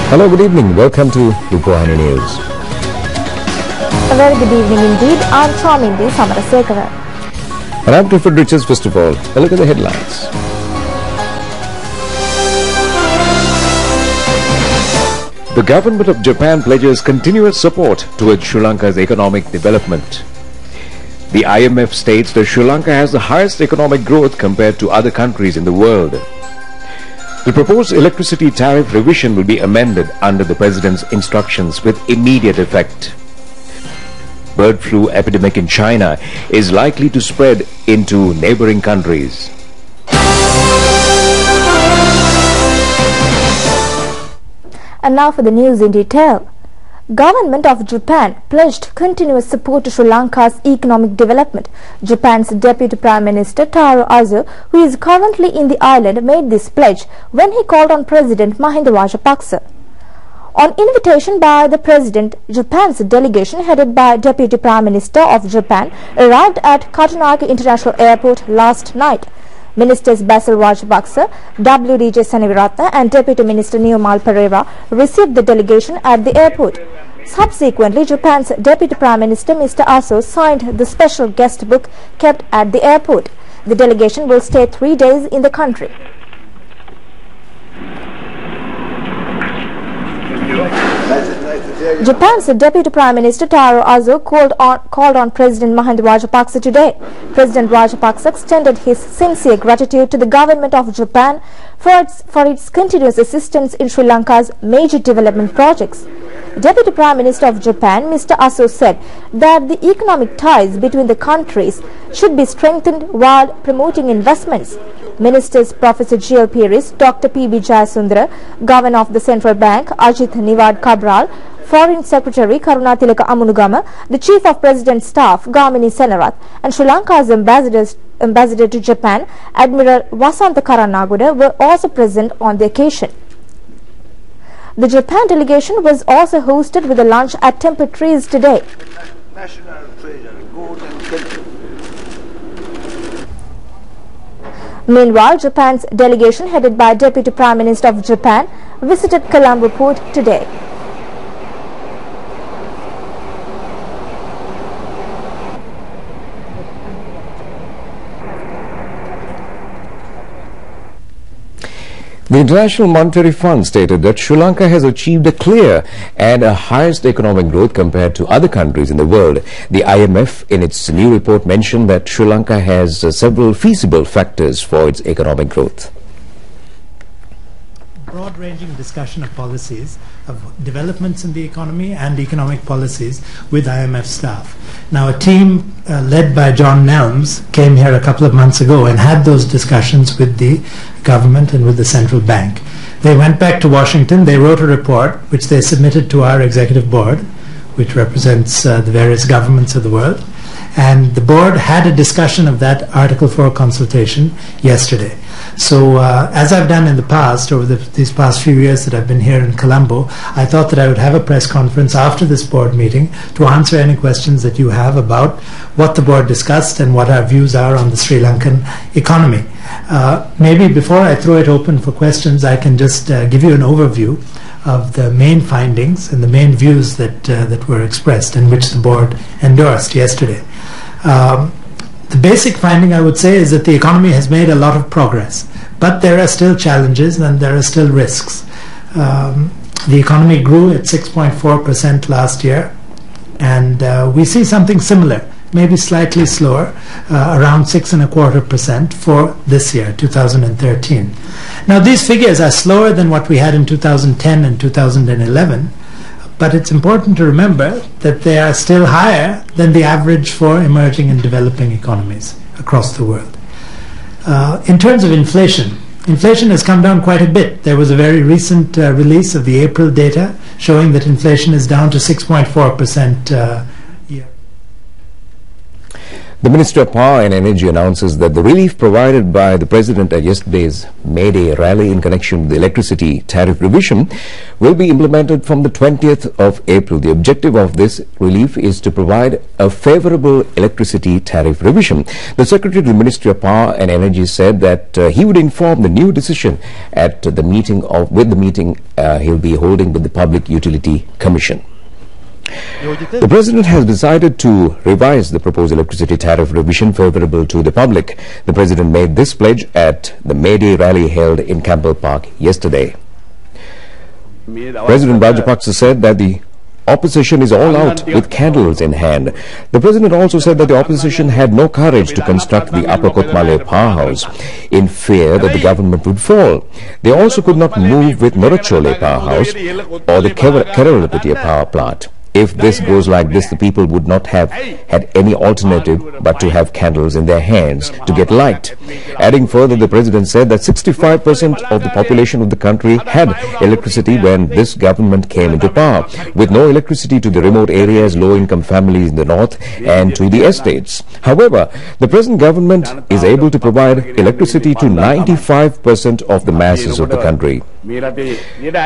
Hello, good evening. Welcome to RupEng-News. A very good evening indeed. I'm Chamindi Samarasekara. And I'm Clifford Richards. First of all, a look at the headlines. The government of Japan pledges continuous support towards Sri Lanka's economic development. The IMF states that Sri Lanka has the highest economic growth compared to other countries in the world. The proposed electricity tariff revision will be amended under the President's instructions with immediate effect. Bird flu epidemic in China is likely to spread into neighboring countries. And now for the news in detail. Government of Japan pledged continuous support to Sri Lanka's economic development. Japan's Deputy Prime Minister Taro Aso, who is currently in the island, made this pledge when he called on President Mahinda Rajapaksa. On invitation by the President, Japan's delegation headed by Deputy Prime Minister of Japan arrived at Katunayake International Airport last night. Ministers Basil Rajapaksa, WDJ Seniviratne and Deputy Minister Niomal Pereira received the delegation at the airport. Subsequently, Japan's Deputy Prime Minister Mr. Aso signed the special guest book kept at the airport. The delegation will stay 3 days in the country. Japan's Deputy Prime Minister Taro Aso called on President Mahinda Rajapaksa today. President Rajapaksa extended his sincere gratitude to the government of Japan for its continuous assistance in Sri Lanka's major development projects. Deputy Prime Minister of Japan, Mr. Aso, said that the economic ties between the countries should be strengthened while promoting investments. Ministers Professor G.L. Pieris, Dr. P.B. Jayasundara, Governor of the Central Bank, Ajit Niwad Cabral, Foreign Secretary Karunatilaka Amunugama, the Chief of President's Staff, Gamini Senarath, and Sri Lanka's Ambassador to Japan, Admiral Vasantha Karanaguda, were also present on the occasion. The Japan delegation was also hosted with a lunch at Temple Trees today. National treasure, gold and silver. Meanwhile, Japan's delegation headed by Deputy Prime Minister of Japan visited Colombo Port today. The International Monetary Fund stated that Sri Lanka has achieved a clear and a highest economic growth compared to other countries in the world. The IMF, in its new report, mentioned that Sri Lanka has several feasible factors for its economic growth. Broad-ranging discussion of policies, of developments in the economy and economic policies with IMF staff. Now, a team led by John Nelms came here a couple of months ago and had those discussions with the government and with the central bank. They went back to Washington, they wrote a report which they submitted to our executive board, which represents the various governments of the world, and the board had a discussion of that Article 4 consultation yesterday. So as I've done in the past, over these past few years that I've been here in Colombo, I thought that I would have a press conference after this board meeting to answer any questions that you have about what the board discussed and what our views are on the Sri Lankan economy. Maybe before I throw it open for questions, I can just give you an overview of the main findings and the main views that were expressed and which the board endorsed yesterday. The basic finding, I would say, is that the economy has made a lot of progress, but there are still challenges and there are still risks. The economy grew at 6.4% last year, and we see something similar, maybe slightly slower, around 6.25% for this year, 2013. Now, these figures are slower than what we had in 2010 and 2011, but it's important to remember that they are still higher than the average for emerging and developing economies across the world. In terms of inflation, inflation has come down quite a bit. There was a very recent release of the April data showing that inflation is down to 6.4% year. The Ministry of Power and Energy announces that the relief provided by the President at yesterday's May Day rally in connection with the electricity tariff revision will be implemented from the 20th of April. The objective of this relief is to provide a favourable electricity tariff revision. The Secretary of the Ministry of Power and Energy said that he would inform the new decision at the meeting he'll be holding with the Public Utility Commission. The President has decided to revise the proposed electricity tariff revision favourable to the public. The President made this pledge at the May Day rally held in Campbell Park yesterday. President Rajapaksa said that the opposition is all out with candles in hand. The President also said that the opposition had no courage to construct the Upper Kotmale powerhouse in fear that the government would fall. They also could not move with Norachole powerhouse or the Kerala power plant. If this goes like this, the people would not have had any alternative but to have candles in their hands to get light. Adding further, the President said that 65% of the population of the country had electricity when this government came into power, with no electricity to the remote areas, low-income families in the north and to the estates. However, the present government is able to provide electricity to 95% of the masses of the country. The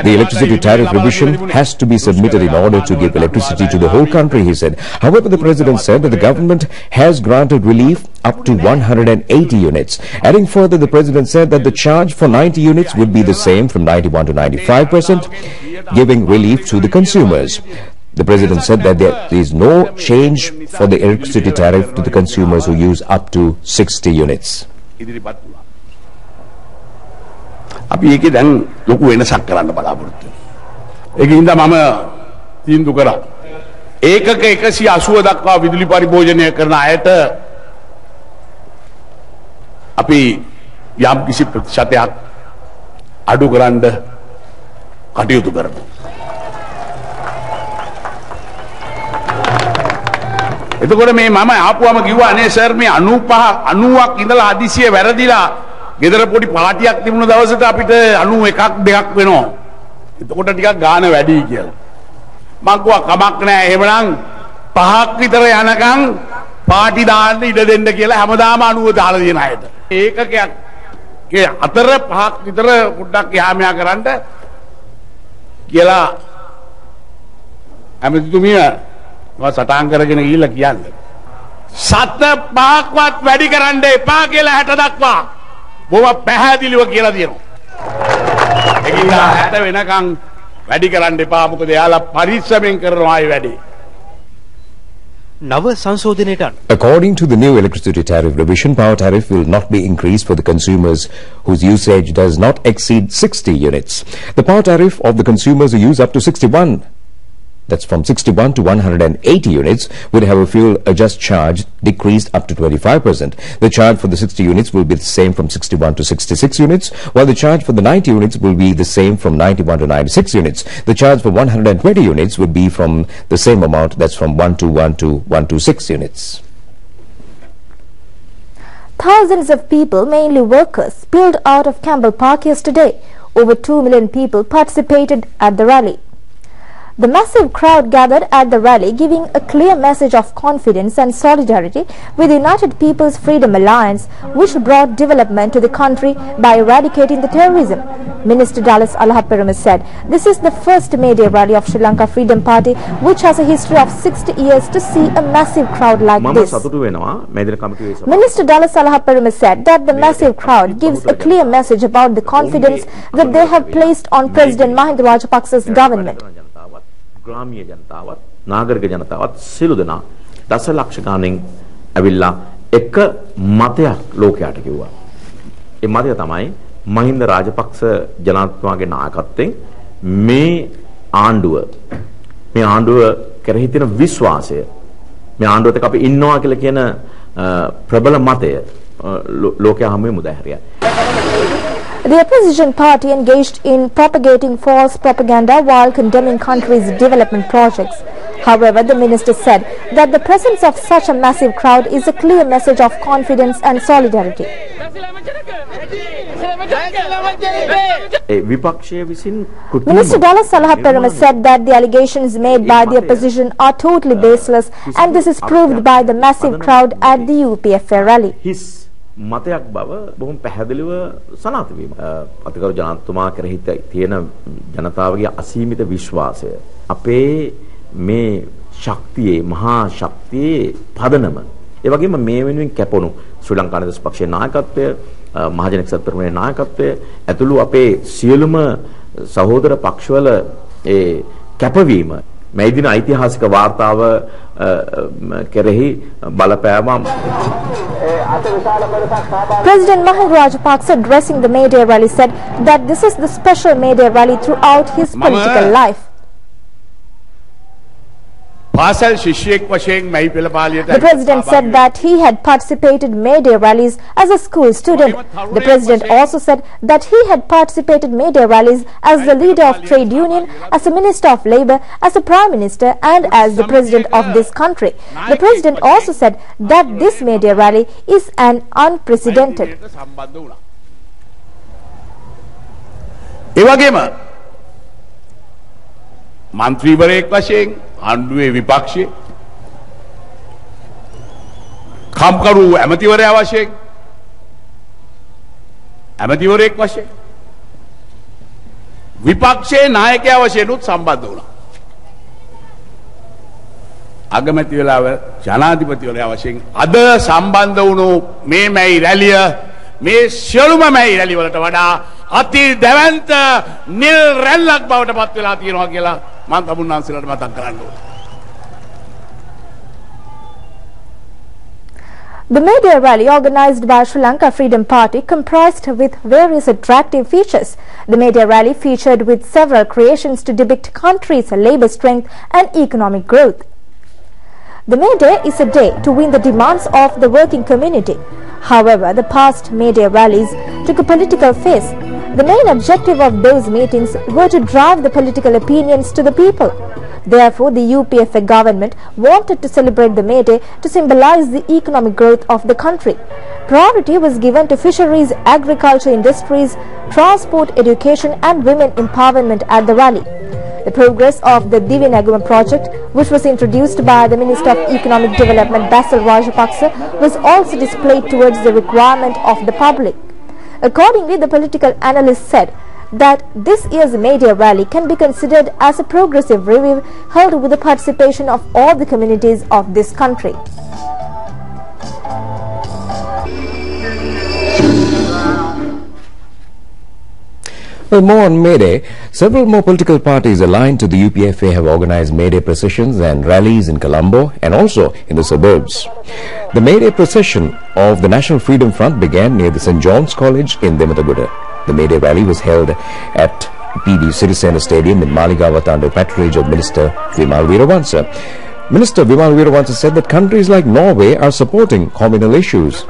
electricity tariff revision has to be submitted in order to give electricity to the whole country, he said. However, the President said that the government has granted relief up to 180 units. Adding further, the President said that the charge for 90 units would be the same from 91 to 95%, giving relief to the consumers. The President said that there is no change for the electricity tariff to the consumers who use up to 60 units. අපි ඒකේ දැන් ලොකු වෙනසක් කරන්න බලාපොරොත්තු වෙනවා. ඒකින්ද මම තීන්දුව කරා. ඒකක 180 දක්වා විදුලි පරිභෝජනය කරන අයට අපි යම් කිසි ප්‍රතිශතයක් අඩු කරන්න කටයුතු කරමු. එතකොට මේ මම ආපුවම කිව්වා අනේ සර් මේ 90ක් ඉඳලා හදිසියෙ වැරදිලා ගෙදර පොඩි පාටියක් තිබුණ දවසට අපිට 91ක් 2ක් වෙනවා. එතකොට ටිකක් ගාන වැඩි කියලා. මං කිව්වා කමක් නැහැ එහෙමනම් 5ක් විතර යනකම් පාටි දාන්න ඉඩ දෙන්න කියලා හැමදාම 90 දාලා දෙන අයට. ඒකකයේ අතර 5ක් විතර පොඩ්ඩක් එහා මෙහා කරන්න කියලා ඇමතිතුමිය මම සටහන් කරගෙන ගිහිල්ලා කියන්නේ. 7-5ක්වත් වැඩි කරන්න එපා කියලා 60 දක්වා. බොහොම පැහැදිලිව කියලා දෙනවා. ඒකින්ද 60 වෙනකන් වැඩි කරන්න එපා මොකද එයාලා පරිස්සමෙන් කරනවා ඒ වැඩේ. According to the new electricity tariff revision, power tariff will not be increased for the consumers whose usage does not exceed 60 units. The power tariff of the consumers who use up to 61, that's from 61 to 180 units, would have a fuel adjust charge decreased up to 25%. The charge for the 60 units will be the same from 61 to 66 units, while the charge for the 90 units will be the same from 91 to 96 units. The charge for 120 units would be from the same amount, that's from 121 to 126 units. Thousands of people, mainly workers, spilled out of Campbell Park yesterday. Over 2 million people participated at the rally. The massive crowd gathered at the rally, giving a clear message of confidence and solidarity with the United People's Freedom Alliance, which brought development to the country by eradicating the terrorism. Minister Dallas Alahaperume said, "This is the first May Day rally of Sri Lanka Freedom Party, which has a history of 60 years, to see a massive crowd like this." Minister Dallas Alahaperume said that the massive crowd gives a clear message about the confidence that they have placed on President Mahinda Rajapaksa's government. ග්‍රාමීය ජනතාවත් නාගරික ජනතාවත් සියලු දෙනා දසලක්ෂ ගණනින් ඇවිල්ලා එක මතයක් ලෝකයට කිව්වා. ඒ මතය තමයි මහින්ද රාජපක්ෂ ජනාධිපතිතුමාගේ නායකත්වයෙන් මේ ආණ්ඩුව කෙරෙහි තියෙන විශ්වාසය මේ ආණ්ඩුවත් එක්ක අපි ඉන්නවා කියලා කියන ප්‍රබල මතය ලෝකයා හැමෝම මුදාහැරියයි. The opposition party engaged in propagating false propaganda while condemning country's development projects. However, the minister said that the presence of such a massive crowd is a clear message of confidence and solidarity. Minister Dala Salahaperama said that the allegations made by the opposition are totally baseless, and this is proved by the massive crowd at the UPFA rally. මතයක් බව බොහොම පැහැදිලිව සනාථ වීම අතිගරු ජනාධිපතිතුමා කෙරෙහි තියෙන ජනතාවගේ අසීමිත විශ්වාසය අපේ මේ ශක්තියේ මහා ශක්තියේ පදනම ඒ වගේම මේ වෙනුවෙන් කැපුණු ශ්‍රී ලංකා නිදහස් පක්ෂයේ නායකත්වය මහජන එක්සත් පෙරමුණේ නායකත්වය ඇතුළු අපේ සියලුම සහෝදර පක්ෂවල ඒ කැපවීම මේ දින ඓතිහාසික වාර්තාව කෙරෙහි බලපෑම President Mahinda Rajapaksa, addressing the May Day rally, said that this is the special May Day rally throughout his political life. The president said that he had participated in May Day rallies as a school student. The president also said that he had participated in May Day rallies as the leader of trade union, as a minister of labor, as a prime minister and as the president of this country. The president also said that this May Day rally is an unprecedented. මන්ත්‍රීවරයෙක් වශයෙන් ආණ්ඩුවේ විපක්ෂයේ කම්කරු ඇමතිවරයා වශයෙන් ඇමතිවරයෙක් වශයෙන් විපක්ෂයේ නායකයා වශයෙන් උත් සම්බන්ධ වුණා. අගමැති වෙලාව ජනාධිපතිවරයා වශයෙන් අද සම්බන්ධ වුණු මේ මැයි රැළිය මේ සියලුම මැයි රැලි වලට වඩා අති දැවැන්ත නිල් රැල්ලක් බවට පත් වෙලා තියෙනවා කියලා මම තමුන්නාන්සලට මතක් කරන්න ඕනේ. The May Day rally organized by Sri Lanka Freedom Party comprised with various attractive features. The May Day rally featured with several creations to depict country's labour strength and economic growth. The May Day is a day to win the demands of the working community. However, the past May Day rallies took a political face. The main objective of those meetings were to drive the political opinions to the people. Therefore, the UPFA government wanted to celebrate the May Day to symbolize the economic growth of the country. Priority was given to fisheries, agriculture industries, transport, education and women empowerment at the rally. The progress of the Divi Naguma project, which was introduced by the Minister of Economic Development Basil Rajapaksa, was also displayed towards the requirement of the public. Accordingly, the political analyst said that this year's May Day rally can be considered as a progressive review held with the participation of all the communities of this country. Well, more on May Day. Several more political parties aligned to the UPFA have organized May Day processions and rallies in Colombo and also in the suburbs. The May Day procession of the National Freedom Front began near the St. John's College in Demataguda. The May Day rally was held at PD City Centre Stadium in Maligawata under patronage of Minister Vimal Weerawansa. Minister Vimal Weerawansa said that countries like Norway are supporting communal issues.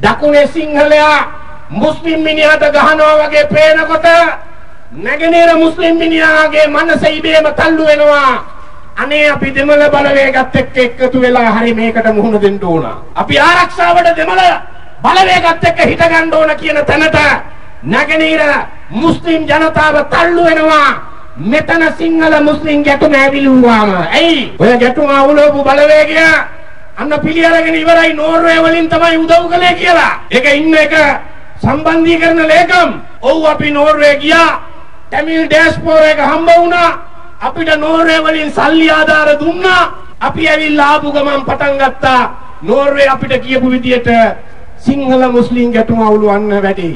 දකුණේ සිංහලයා මුස්ලිම් මිනිහට ගහනවා වගේ පේනකොට නැගෙනහිර මුස්ලිම් මිනිහාගේ මනස ඉබේම තල්ලු වෙනවා. අනේ අපි දෙමළ බලවේගත් එක්ක එකතු වෙලා හරි මේකට මුහුණ දෙන්න ඕන. අපි ආරක්ෂාවට දෙමළ බලවේගත් එක්ක හිට ගන්න ඕන කියන තැනට නැගෙනහිර මුස්ලිම් ජනතාව තල්ලු වෙනවා. මෙතන සිංහල මුස්ලිම් ගැටුම ඇවිලුවාම. ඇයි? ඔය ගැටුම අවුලවපු බලවේගය අන්න පිළිඅරගෙන ඉවරයි නෝර්වේ වලින් තමයි උදව් කළේ කියලා. ඒක ඉන්න එක සම්බන්ධීකරණ ලේකම්. ඔව් අපි නෝර්වේ ගියා. තමිල් ඩයස්පෝරා එක හම්බ වුණා. අපිට නෝර්වේ වලින් සල්ලි ආධාර දුන්නා. අපි ඇවිල්ලා ආපු ගමන් පටන් ගත්තා. නෝර්වේ අපිට කියපු විදියට සිංහල මුස්ලිම් ගැටුම අවුලවන්න වැඩි.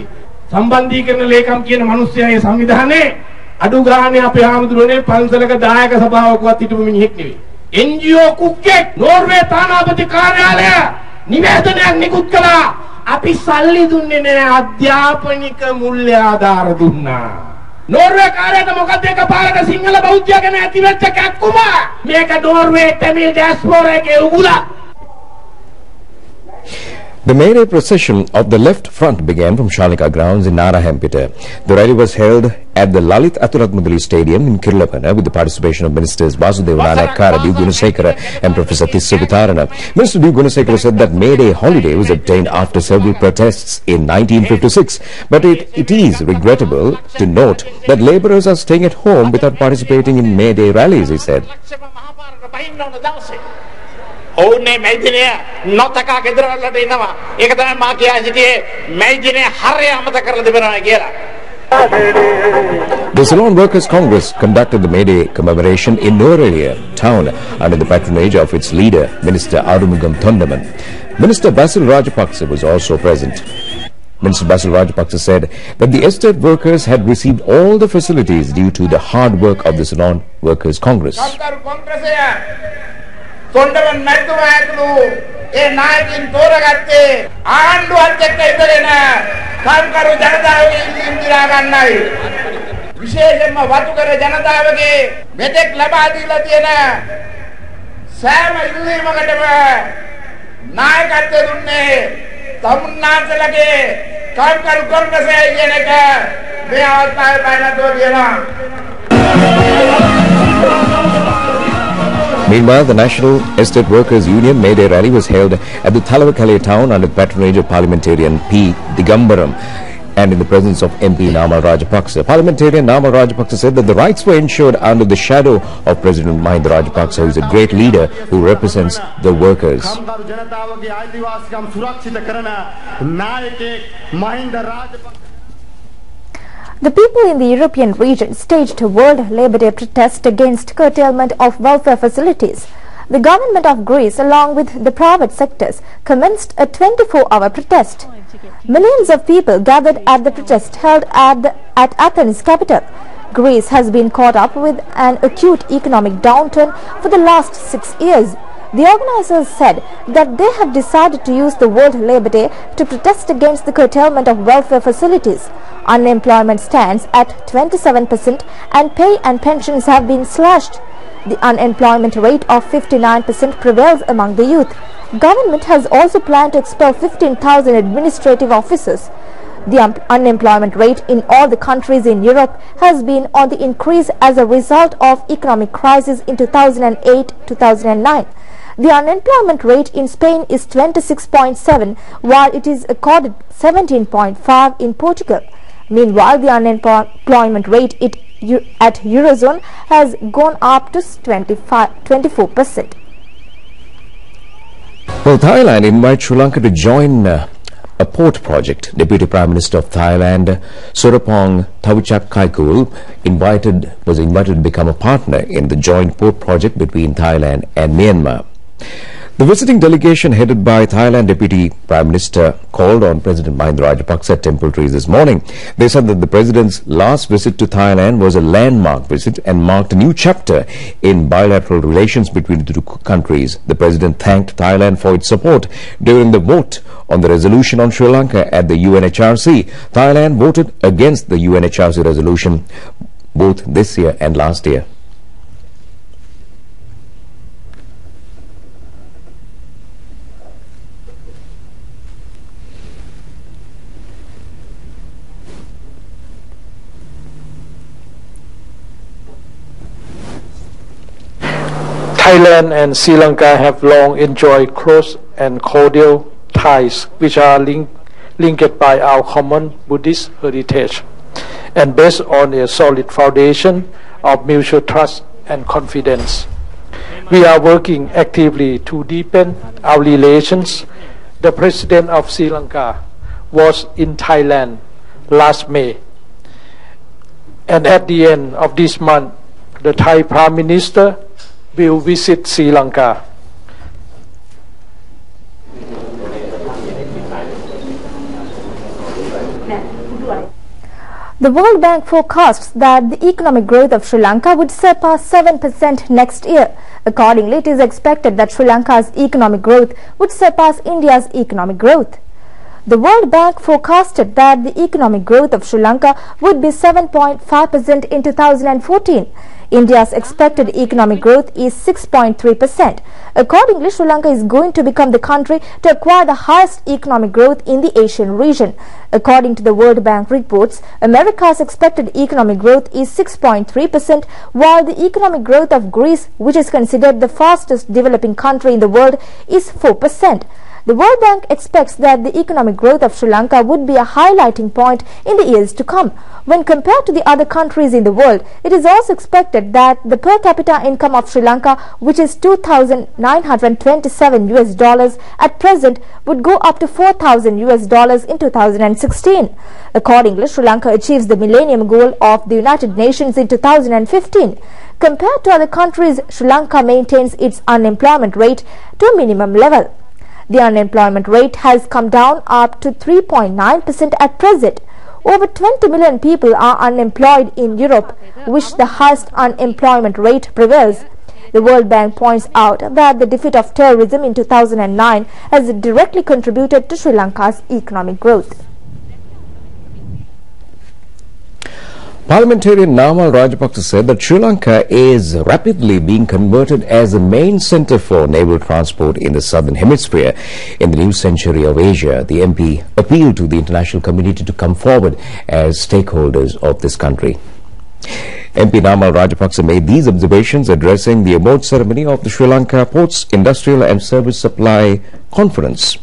සම්බන්ධීකරණ ලේකම් කියන මිනිස්සයා ඒ සංවිධානයේ අඩු ගානේ අපේ ආමතුරුනේ පන්සලක දායක සභාවකවත් හිටපු මිනිහෙක් නෙවෙයි. NGO කුක්කෙක් නෝර්වේ තානාපති කාර්යාලය නිවේදනයක් නිකුත් කළා. අපි සල්ලි දුන්නේ නෑ අධ්‍යාපනික මූල්‍ය ආධාර දුන්නා. නෝර්වේ කාර්යයට මොකද එකපාරට සිංහල බෞද්ධය ගැන ඇතිවෙච්ච කැක්කුම මේක නෝර්වේ තමිල් ඩියස්පෝරා එකේ උගුලක්. The May Day procession of the left front began from Shalika grounds in Narahempita. The rally was held at the Lalit Athuratmudali Stadium in Kirlapana with the participation of Ministers Vasudeva Nanayakkara, D. Gunasekara and Professor Tissu Vitarana. Minister D. Gunasekara said that May Day holiday was obtained after several protests in 1956. But it is regrettable to note that labourers are staying at home without participating in May Day rallies, he said. ඔවුන්නේ මේ දිනේ නොතකා ගෙදර වලට එනවා. ඒක තමයි මා කියා සිටියේ මේ දිනේ හරිය අමතක කරලා දෙනවා කියලා. The Ceylon Workers' Congress conducted the May Day commemoration in Nuwara town under the patronage of its leader, Minister Arumugam Thondaman. Minister Basil Rajapaksa was also present. Minister Basil Rajapaksa said that the estate workers had received all the facilities due to the hard work of the Ceylon Workers' Congress. තොණ්ඩවන් මැතිතුමා ඇතුළු ඒ නායකින් තෝරගත්තේ ආණ්ඩුවත් එක්ක ඉඳගෙන කම්කරු ජනතාවගේ ඉල්ලීම් දිනා ගන්නයි. විශේෂයෙන්ම වතුකර ජනතාවගේ මෙතෙක් ලබා දීලා තියෙන සෑම ඉල්ලීමකටම නායකත්වය දුන්නේ තමුන්නාන්සලගේ කම්කරු කොංග්‍රසයයි කියන එක මේ අවස්ථාවේ බයනතෝ කියනවා. Meanwhile, the National Estate Workers Union May Day rally was held at the Thalawakale town under the patronage of parliamentarian P. Digambaram and in the presence of MP Namal Rajapaksa. Parliamentarian Namal Rajapaksa said that the rights were ensured under the shadow of President Mahinda Rajapaksa, who is a great leader who represents the workers. The people in the European region staged a World Labour Day protest against curtailment of welfare facilities. The government of Greece, along with the private sectors, commenced a 24-hour protest. Millions of people gathered at the protest held at Athens capital. Greece has been caught up with an acute economic downturn for the last 6 years. The organizers said that they have decided to use the World Labour Day to protest against the curtailment of welfare facilities. Unemployment stands at 27% and pay and pensions have been slashed. The unemployment rate of 59% prevails among the youth. Government has also planned to expel 15,000 administrative officers. The unemployment rate in all the countries in Europe has been on the increase as a result of economic crisis in 2008-2009. The unemployment rate in Spain is 26.7, while it is accorded 17.5 in Portugal. Meanwhile, the unemployment rate at Eurozone has gone up to 24%. Well, Thailand invites Sri Lanka to join a port project. Deputy Prime Minister of Thailand, Surapong Thavichakkaikul, was invited to become a partner in the joint port project between Thailand and Myanmar. The visiting delegation headed by Thailand Deputy Prime Minister called on President Mahinda Rajapaksa at Temple Trees this morning. They said that the President's last visit to Thailand was a landmark visit and marked a new chapter in bilateral relations between the two countries. The President thanked Thailand for its support during the vote on the resolution on Sri Lanka at the UNHRC. Thailand voted against the UNHRC resolution both this year and last year. Thailand and Sri Lanka have long enjoyed close and cordial ties which are linked by our common Buddhist heritage and based on a solid foundation of mutual trust and confidence. We are working actively to deepen our relations. The President of Sri Lanka was in Thailand last May, and at the end of this month, the Thai Prime Minister will visit Sri Lanka. The World Bank forecasts that the economic growth of Sri Lanka would surpass 7% next year. Accordingly, it is expected that Sri Lanka's economic growth would surpass India's economic growth. The World Bank forecasted that the economic growth of Sri Lanka would be 7.5% in 2014. India's expected economic growth is 6.3%. Accordingly, Sri Lanka is going to become the country to acquire the highest economic growth in the Asian region. According to the World Bank reports, America's expected economic growth is 6.3%, while the economic growth of Greece, which is considered the fastest developing country in the world, is 4%. The World Bank expects that the economic growth of Sri Lanka would be a highlighting point in the years to come. When compared to the other countries in the world, it is also expected that the per capita income of Sri Lanka, which is $2,927 at present, would go up to $4,000 in 2016. Accordingly, Sri Lanka achieves the Millennium Goal of the United Nations in 2015. Compared to other countries, Sri Lanka maintains its unemployment rate to a minimum level. The unemployment rate has come down up to 3.9% at present. Over 20 million people are unemployed in Europe, which the highest unemployment rate prevails. The World Bank points out that the defeat of terrorism in 2009 has directly contributed to Sri Lanka's economic growth. Parliamentarian Namal Rajapaksa said that Sri Lanka is rapidly being converted as the main centre for naval transport in the southern hemisphere. In the new century of Asia, the MP appealed to the international community to come forward as stakeholders of this country. MP Namal Rajapaksa made these observations addressing the award ceremony of the Sri Lanka Ports, Industrial and Service Supply Conference.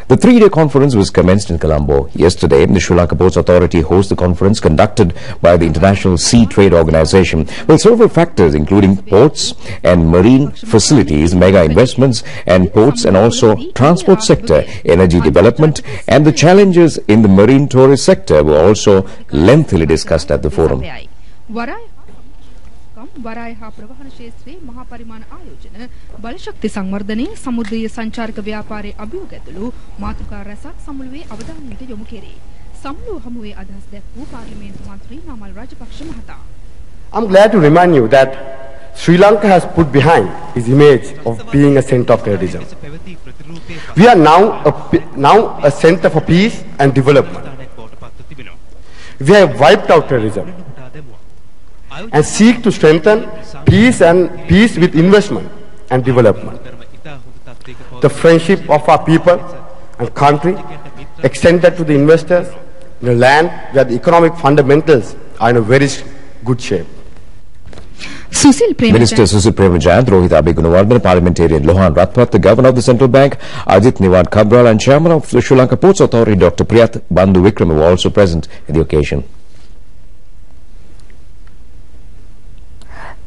The three-day conference was commenced in Colombo yesterday. The Sri Lanka Ports Authority hosts the conference conducted by the International Sea Trade Organization. Well, several factors including ports and marine facilities, mega investments and ports, and also transport sector, energy development and the challenges in the marine tourist sector were also lengthily discussed at the forum. වරාය හා ප්‍රවාහන ක්ෂේත්‍රයේ මහා පරිමාණ ආයෝජන බලශක්ති සංවර්ධනය සමුද්‍රීය සංචාරක ව්‍යාපාරයේ අභියෝග ඇතුළු මාතෘකා රැසක් සමුළුවේ අවධානයට යොමු කෙරේ. සමුළුව හමුවේ අදහස් දැක්වූ පාර්ලිමේන්තු මන්ත්‍රී නාමල් රාජපක්ෂ මහතා. I'm glad to remind you that Sri Lanka has put behind its image of being a center of terrorism. We are now a center for peace and development. We have wiped out terrorism and seek to strengthen peace with investment and development. The friendship of our people and country extended to the investors in a land where the economic fundamentals are in a very good shape. Minister Susil Premajayant, Rohit Abhigunawardena, Parliamentarian Lohan Ratpat, the Governor of the Central Bank, Ajit Niwad Kabral, and Chairman of the Sri Lanka Ports Authority, Dr. Priyat Bandhu Wickrama, were also present at the occasion.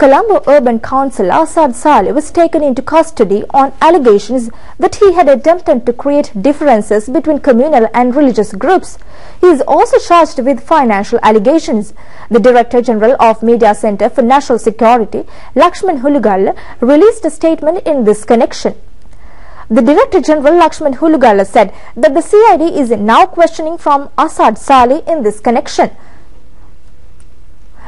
Colombo Urban Councillor Asad Saleh was taken into custody on allegations that he had attempted to create differences between communal and religious groups. He is also charged with financial allegations. The Director General of Media Centre for National Security, Lakshman Hulugalla, released a statement in this connection. The Director General Lakshman Hulugalla said that the CID is now questioning from Asad Saleh in this connection.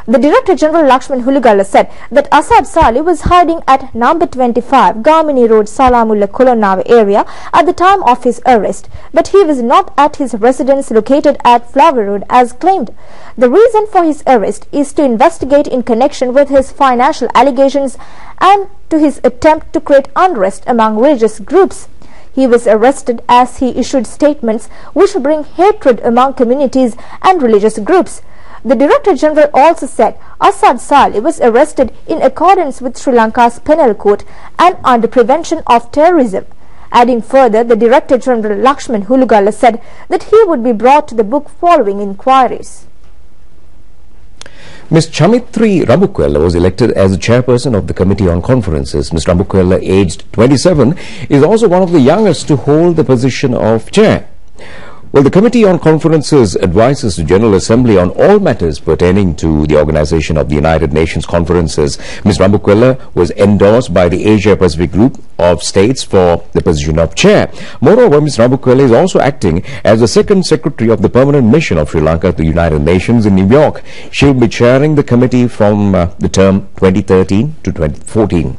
The Director General Lakshman Hulugalla said that Asad Saleh was hiding at number 25 Gamini Road, Salamullah Kolonnawa area at the time of his arrest, but he was not at his residence located at Flower Road as claimed. The reason for his arrest is to investigate in connection with his financial allegations and to his attempt to create unrest among religious groups. He was arrested as he issued statements which bring hatred among communities and religious groups. The Director General also said Asad Saleh was arrested in accordance with Sri Lanka's Penal Code and under prevention of terrorism. Adding further, the Director General Lakshman Hulugalla said that he would be brought to the book following inquiries. Ms. Chamitri Rabukwella was elected as the chairperson of the Committee on Conferences. Ms. Rabukwella, aged 27, is also one of the youngest to hold the position of chair. Well, the Committee on Conferences advises the General Assembly on all matters pertaining to the organization of the United Nations conferences. Ms. Rambukwella was endorsed by the Asia-Pacific Group of States for the position of chair. Moreover, Ms. Rambukwella is also acting as the second secretary of the Permanent Mission of Sri Lanka to the United Nations in New York. She will be chairing the committee from the term 2013 to 2014.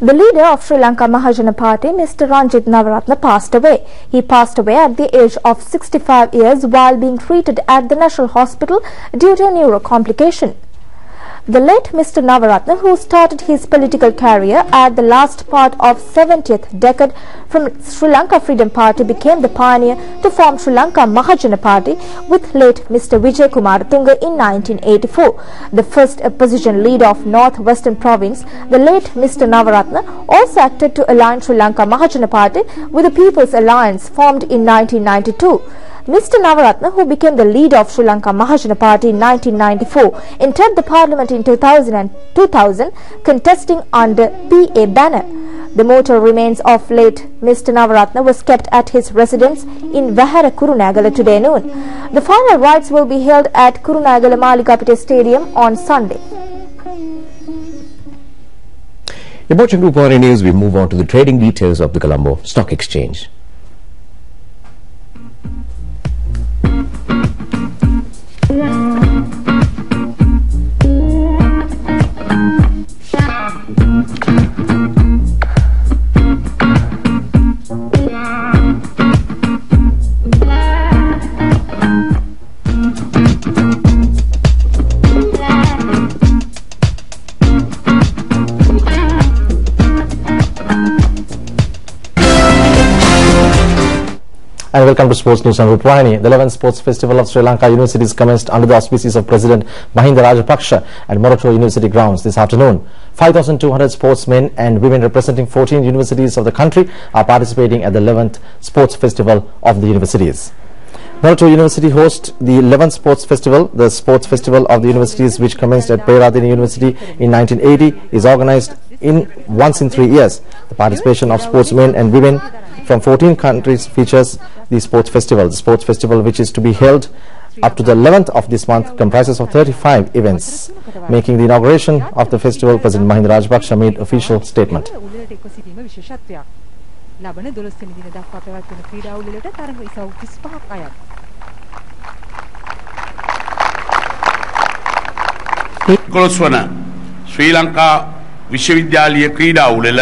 The leader of Sri Lanka Mahajana Party, Mr. Ranjit Nawaratne, passed away. He passed away at the age of 65 years while being treated at the National Hospital due to a neuro complication. The late Mr. Nawaratne, who started his political career at the last part of 70th decade from Sri Lanka Freedom Party, became the pioneer to form Sri Lanka Mahajana Party with late Mr. Vijay Kumaratunga in 1984. The first opposition leader of North Western Province, the late Mr. Nawaratne also acted to align Sri Lanka Mahajana Party with the People's Alliance formed in 1992. Mr. Nawaratne, who became the leader of Sri Lanka Mahajana Party in 1994, entered the parliament in 2000 contesting under PA banner. The mortal remains of late Mr. Nawaratne was kept at his residence in Vahara Kurunagala today noon. The final rites will be held at Kurunagala Malikapita Stadium on Sunday. You're watching RupEng News. We move on to the trading details of the Colombo Stock Exchange. And welcome to Sports News on RupEng. The 11th Sports Festival of Sri Lanka Universities commenced under the auspices of President Mahinda Rajapaksa at Moratuwa University grounds this afternoon. 5,200 sportsmen and women representing 14 universities of the country are participating at the 11th Sports Festival of the universities. Moratuwa University hosts the 11th Sports Festival. The Sports Festival of the universities, which commenced at Peradeniya University in 1980, is organized once in 3 years. The participation of sportsmen and women from 14 countries features the sports festival. The sports festival, which is to be held up to the 11th of this month, comprises of 35 events. Making the inauguration of the festival, President Mahinda Rajapaksa made official statement. Sri Lanka Vishwavidyalaya ක්‍රීඩා උළෙල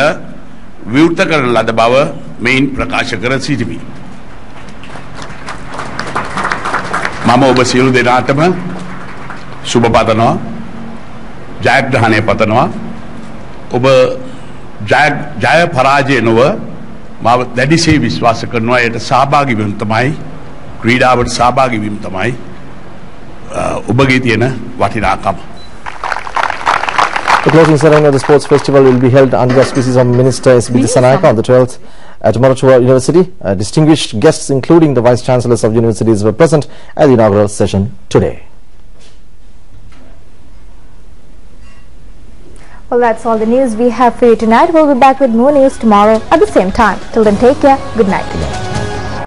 විවෘත කරන ලද බව මෙයින් ප්‍රකාශ කර සිටිමි. මම ඔබ සියලු දෙනාටම සුබ පතනවා, ජයග්‍රහණය පතනවා. ඔබ ජය පරාජය නොව මම දැඩිසේ විශ්වාස කරනවා ඒට සහභාගී වීම තමයි ක්‍රීඩාවට සහභාගී වීම තමයි ඔබගේ තියෙන වටිනාකම. The closing ceremony of the sports festival will be held under the auspices of Minister S.B. Dissanayake on the 12th at Moratuwa University. Distinguished guests, including the Vice Chancellors of universities, were present at the inaugural session today. Well, that's all the news we have for you tonight. We'll be back with more news tomorrow at the same time. Till then, take care. Good night.